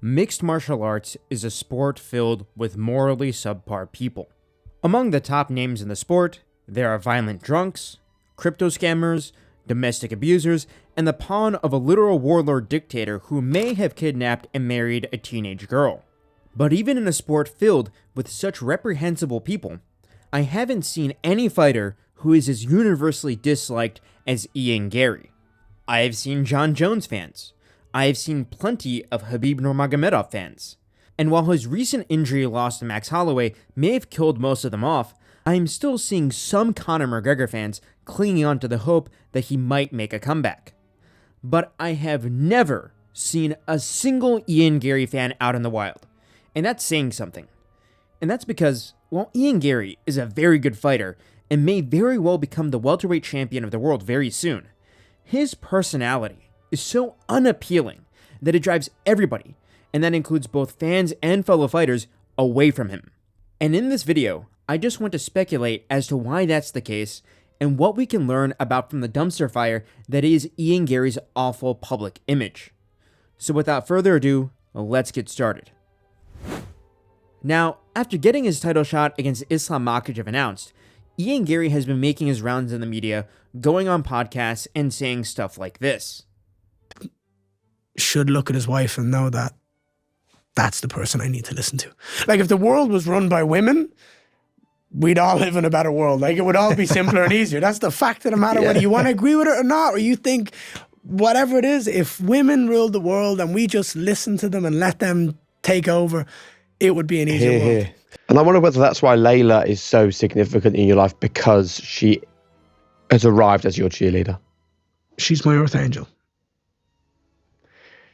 Mixed martial arts is a sport filled with morally subpar people. Among the top names in the sport, there are violent drunks, crypto scammers, domestic abusers, and the pawn of a literal warlord dictator who may have kidnapped and married a teenage girl. But even in a sport filled with such reprehensible people, I haven't seen any fighter who is as universally disliked as Garry. I have seen Jon Jones fans. I have seen plenty of Khabib Nurmagomedov fans. And while his recent injury loss to Max Holloway may have killed most of them off, I am still seeing some Conor McGregor fans clinging on to the hope that he might make a comeback. But I have never seen a single Garry fan out in the wild. And that's saying something. And that's because, while Garry is a very good fighter and may very well become the welterweight champion of the world very soon, his personality is so unappealing that it drives everybody, and that includes both fans and fellow fighters, away from him. And in this video, I just want to speculate as to why that's the case and what we can learn about from the dumpster fire that is Garry's awful public image. So without further ado, let's get started. Now, after getting his title shot against Islam Makhachev announced, Garry has been making his rounds in the media, going on podcasts and saying stuff like this. Should look at his wife and know that that's the person I need to listen to. Like, if the world was run by women, we'd all live in a better world. Like, it would all be simpler and easier. That's the fact of the matter, whether you want to agree with it or not, or you think whatever it is. If women ruled the world and we just listened to them and let them take over, it would be an easier world. And I wonder whether that's why Layla is so significant in your life, because she has arrived as your cheerleader. She's my earth angel.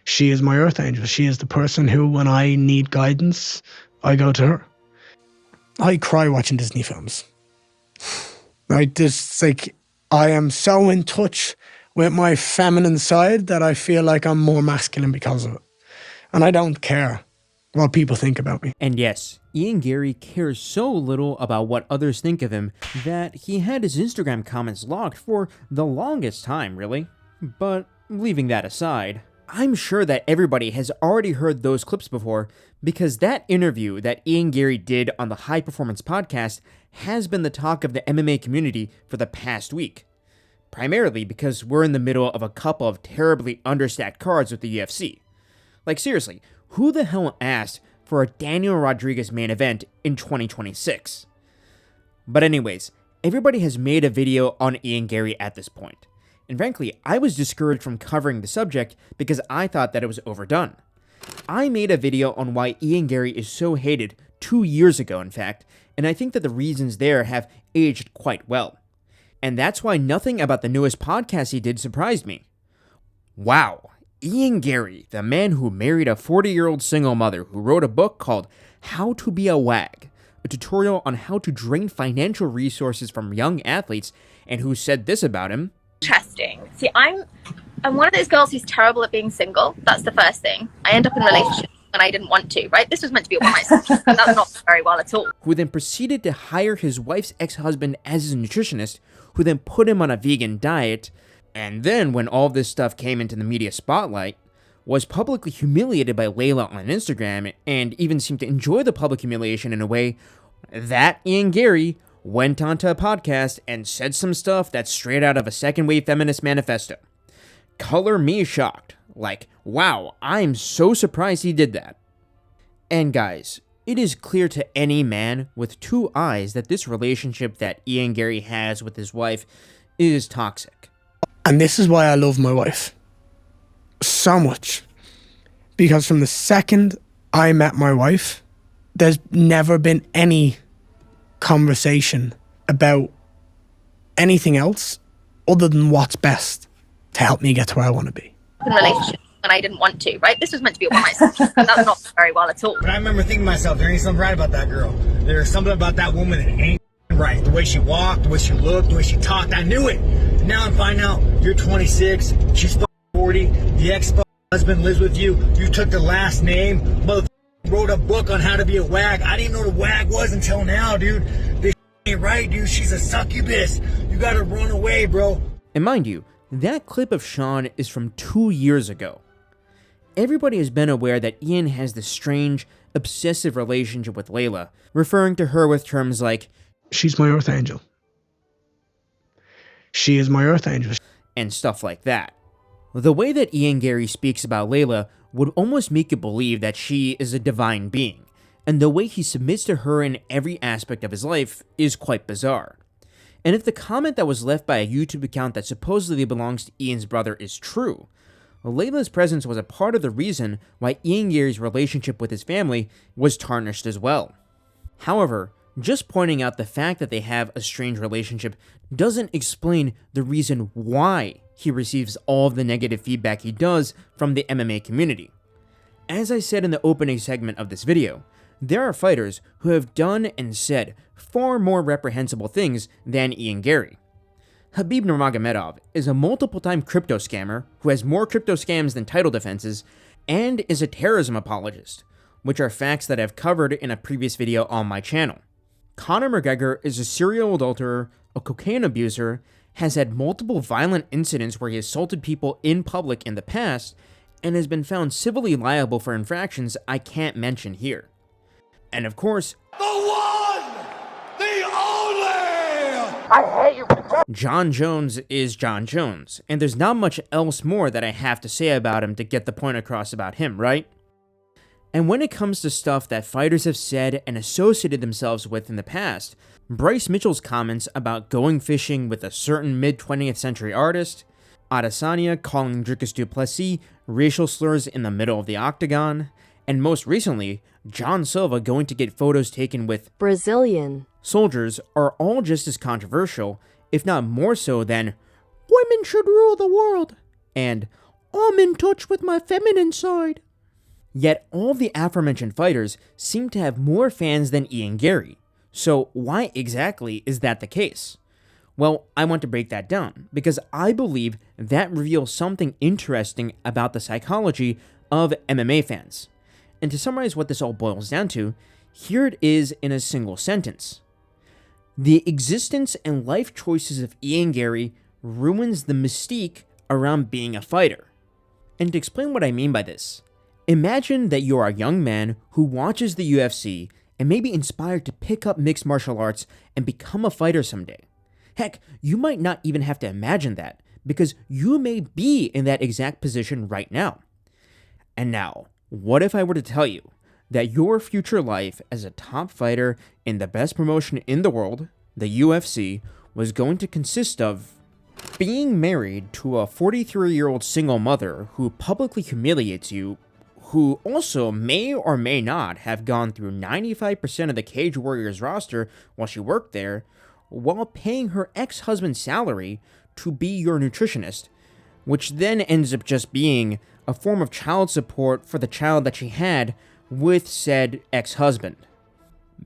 She is my earth angel. She is the person who, when I need guidance, I go to her. I cry watching Disney films. I am so in touch with my feminine side that I feel like I'm more masculine because of it. And I don't care what people think about me. And yes, Garry cares so little about what others think of him that he had his Instagram comments locked for the longest time, really. But leaving that aside, I'm sure that everybody has already heard those clips before, because that interview that Garry did on the High Performance podcast has been the talk of the MMA community for the past week. Primarily because we're in the middle of a couple of terribly understacked cards with the UFC. Like, seriously, who the hell asked for a Daniel Rodriguez main event in 2026? But anyways, everybody has made a video on Garry at this point. And frankly, I was discouraged from covering the subject because I thought that it was overdone. I made a video on why Garry is so hated 2 years ago, in fact, and I think that the reasons there have aged quite well. And that's why nothing about the newest podcast he did surprised me. Wow, Garry, the man who married a 40-year-old single mother who wrote a book called How to Be a Wag, a tutorial on how to drain financial resources from young athletes, and who said this about him. Interesting. See, I'm one of those girls who's terrible at being single. That's the first thing. I end up in relationships when I didn't want to, right? This was meant to be a one-night stand, and that's not very well at all. Who then proceeded to hire his wife's ex-husband as his nutritionist, who then put him on a vegan diet, and then when all this stuff came into the media spotlight, was publicly humiliated by Layla on Instagram, and even seemed to enjoy the public humiliation in a way that Garry went onto a podcast and said some stuff that's straight out of a second-wave feminist manifesto. Color me shocked. Like, wow, I'm so surprised he did that. And guys, it is clear to any man with two eyes that this relationship that Garry has with his wife is toxic. And this is why I love my wife so much. Because from the second I met my wife, there's never been any conversation about anything else other than what's best to help me get to where I want to be. In relationships when I didn't want to, right? This was meant to be a one-night stand, and that's not very well at all. But I remember thinking to myself, there ain't something right about that girl. There's something about that woman that ain't right. The way she walked, the way she looked, the way she talked, I knew it. Now I'm finding out you're 26, she's 40, the ex-husband lives with you, you took the last name, wrote a book on how to be a wag. I didn't know what a wag was until now, dude. This ain't right, dude. She's a succubus. You gotta run away, bro. And mind you, that clip of Sean is from 2 years ago. everybody has been aware that Ian has this strange, obsessive relationship with Layla, referring to her with terms like, she's my earth angel. She is my earth angel. And stuff like that. The way that Ian Garry speaks about Layla would almost make you believe that she is a divine being, and the way he submits to her in every aspect of his life is quite bizarre. And if the comment that was left by a YouTube account that supposedly belongs to Ian's brother is true, Layla's presence was a part of the reason why Ian Garry's relationship with his family was tarnished as well. However, just pointing out the fact that they have a strange relationship doesn't explain the reason why he receives all of the negative feedback he does from the MMA community. As I said in the opening segment of this video, there are fighters who have done and said far more reprehensible things than Ian Garry. Khabib Nurmagomedov is a multiple-time crypto scammer who has more crypto scams than title defenses, and is a terrorism apologist, which are facts that I've covered in a previous video on my channel. Conor McGregor is a serial adulterer, a cocaine abuser, has had multiple violent incidents where he assaulted people in public in the past, and has been found civilly liable for infractions I can't mention here. And of course, the one, the only! Jon Jones is Jon Jones, and there's not much else more that I have to say about him to get the point across about him, right? And when it comes to stuff that fighters have said and associated themselves with in the past, Bryce Mitchell's comments about going fishing with a certain mid-20th century artist, Adesanya calling Dricus du Plessis racial slurs in the middle of the octagon, and most recently, John Silva going to get photos taken with Brazilian soldiers are all just as controversial, if not more so than women should rule the world, and I'm in touch with my feminine side. Yet all of the aforementioned fighters seem to have more fans than Ian Garry. So why exactly is that the case? Well, I want to break that down, because I believe that reveals something interesting about the psychology of MMA fans. And to summarize what this all boils down to, here it is in a single sentence. The existence and life choices of Ian Garry ruins the mystique around being a fighter. And to explain what I mean by this, imagine that you are a young man who watches the UFC and may be inspired to pick up mixed martial arts and become a fighter someday. Heck, you might not even have to imagine that, because you may be in that exact position right now. And now, what if I were to tell you that your future life as a top fighter in the best promotion in the world, the UFC, was going to consist of being married to a 43-year-old single mother who publicly humiliates you, who also may or may not have gone through 95% of the Cage Warriors roster while she worked there, while paying her ex-husband's salary to be your nutritionist, which then ends up just being a form of child support for the child that she had with said ex-husband.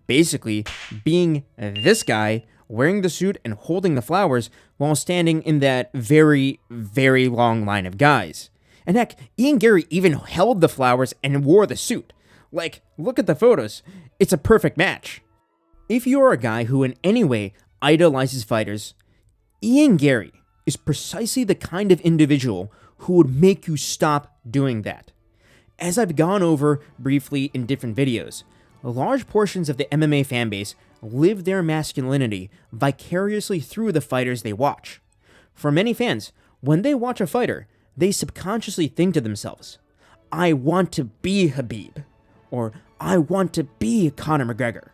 Basically, being this guy wearing the suit and holding the flowers while standing in that very, very long line of guys. And heck, Ian Garry even held the flowers and wore the suit. Like, look at the photos. It's a perfect match. If you're a guy who in any way idolizes fighters, Ian Garry is precisely the kind of individual who would make you stop doing that. As I've gone over briefly in different videos, large portions of the MMA fanbase live their masculinity vicariously through the fighters they watch. For many fans, when they watch a fighter, they subconsciously think to themselves, I want to be Khabib, or I want to be Conor McGregor.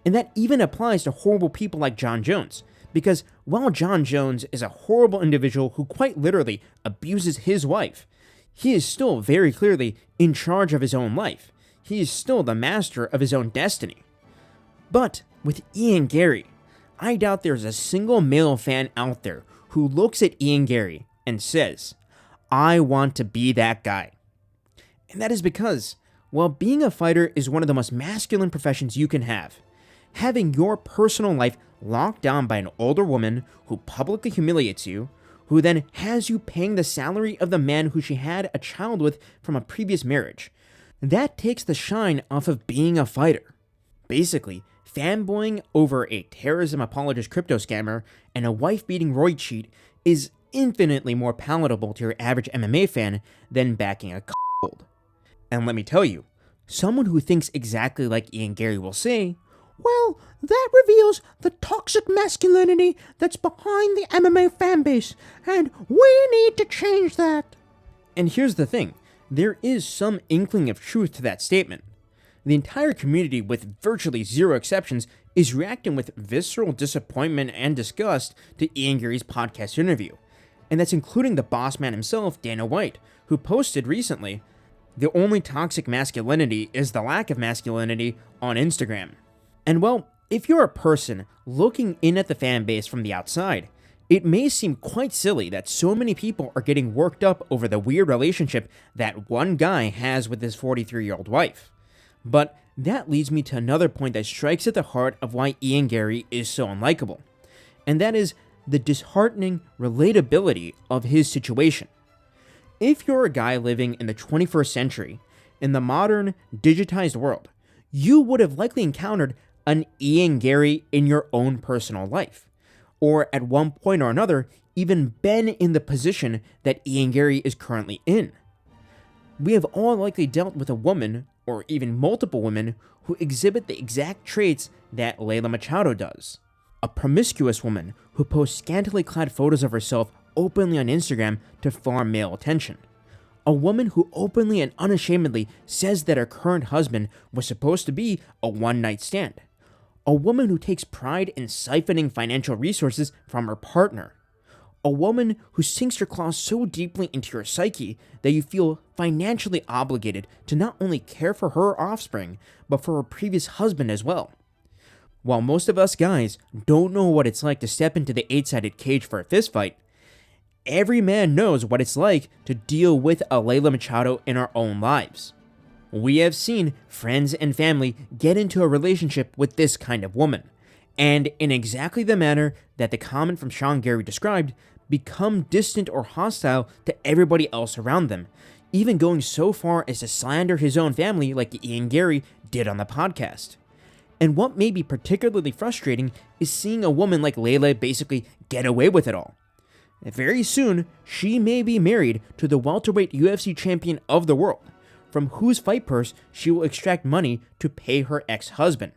And that even applies to horrible people like Jon Jones, because while Jon Jones is a horrible individual who quite literally abuses his wife, he is still very clearly in charge of his own life. He is still the master of his own destiny. But with Ian Garry, I doubt there's a single male fan out there who looks at Ian Garry and says, I want to be that guy. And that is because, while being a fighter is one of the most masculine professions you can have, having your personal life locked down by an older woman who publicly humiliates you, who then has you paying the salary of the man who she had a child with from a previous marriage, that takes the shine off of being a fighter. Basically, fanboying over a terrorism apologist crypto scammer and a wife-beating roid cheat is infinitely more palatable to your average MMA fan than backing a cold. And let me tell you, someone who thinks exactly like Ian Garry will say, well, that reveals the toxic masculinity that's behind the MMA fanbase, and we need to change that. And here's the thing, there is some inkling of truth to that statement. The entire community, with virtually zero exceptions, is reacting with visceral disappointment and disgust to Ian Garry's podcast interview. And that's including the boss man himself, Dana White, who posted recently, "The only toxic masculinity is the lack of masculinity" on Instagram. And well, if you're a person looking in at the fan base from the outside, it may seem quite silly that so many people are getting worked up over the weird relationship that one guy has with his 43-year-old wife. But that leads me to another point that strikes at the heart of why Ian Garry is so unlikable, and that is the disheartening relatability of his situation. If you're a guy living in the 21st century, in the modern, digitized world, you would have likely encountered an Ian Garry in your own personal life, or at one point or another, even been in the position that Ian Garry is currently in. We have all likely dealt with a woman, or even multiple women, who exhibit the exact traits that Layla Machado does. A promiscuous woman who posts scantily clad photos of herself openly on Instagram to farm male attention. A woman who openly and unashamedly says that her current husband was supposed to be a one-night stand. A woman who takes pride in siphoning financial resources from her partner. A woman who sinks her claws so deeply into your psyche that you feel financially obligated to not only care for her offspring, but for her previous husband as well. While most of us guys don't know what it's like to step into the 8-sided cage for a fistfight, every man knows what it's like to deal with a Layla Machado in our own lives. We have seen friends and family get into a relationship with this kind of woman, and in exactly the manner that the comment from Sean Garry described, become distant or hostile to everybody else around them, even going so far as to slander his own family like Ian Garry did on the podcast. And what may be particularly frustrating is seeing a woman like Layla basically get away with it all. Very soon, she may be married to the welterweight UFC champion of the world, from whose fight purse she will extract money to pay her ex-husband.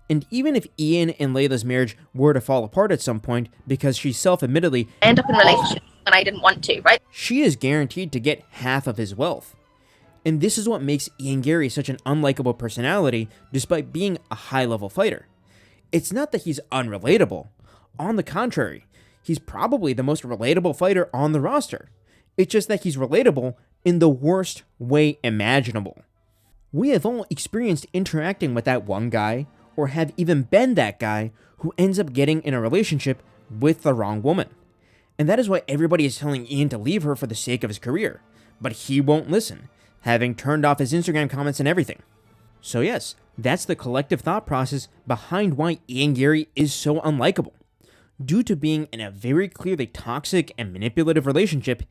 And even if Ian and Layla's marriage were to fall apart at some point because she self-admittedly end up in a relationship when I didn't want to, right? She is guaranteed to get half of his wealth. And this is what makes Ian Garry such an unlikable personality despite being a high-level fighter. It's not that he's unrelatable. On the contrary, he's probably the most relatable fighter on the roster. It's just that he's relatable in the worst way imaginable. We have all experienced interacting with that one guy, or have even been that guy who ends up getting in a relationship with the wrong woman. And that is why everybody is telling Ian to leave her for the sake of his career. But he won't listen, having turned off his Instagram comments and everything. So yes, that's the collective thought process behind why Ian Garry is so unlikable. Due to being in a very clearly toxic and manipulative relationship,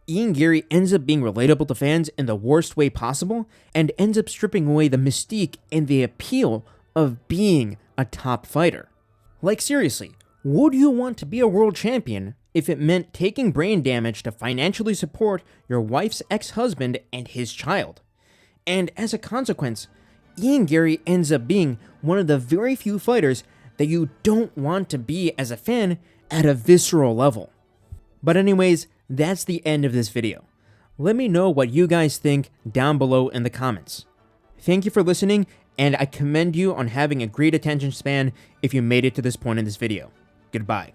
Ian Garry ends up being relatable to fans in the worst way possible, and ends up stripping away the mystique and the appeal of being a top fighter. Like seriously, would you want to be a world champion if it meant taking brain damage to financially support your wife's ex-husband and his child? And as a consequence, Ian Garry ends up being one of the very few fighters that you don't want to be as a fan at a visceral level. But anyways, that's the end of this video. Let me know what you guys think down below in the comments. Thank you for listening, and I commend you on having a great attention span if you made it to this point in this video. Goodbye.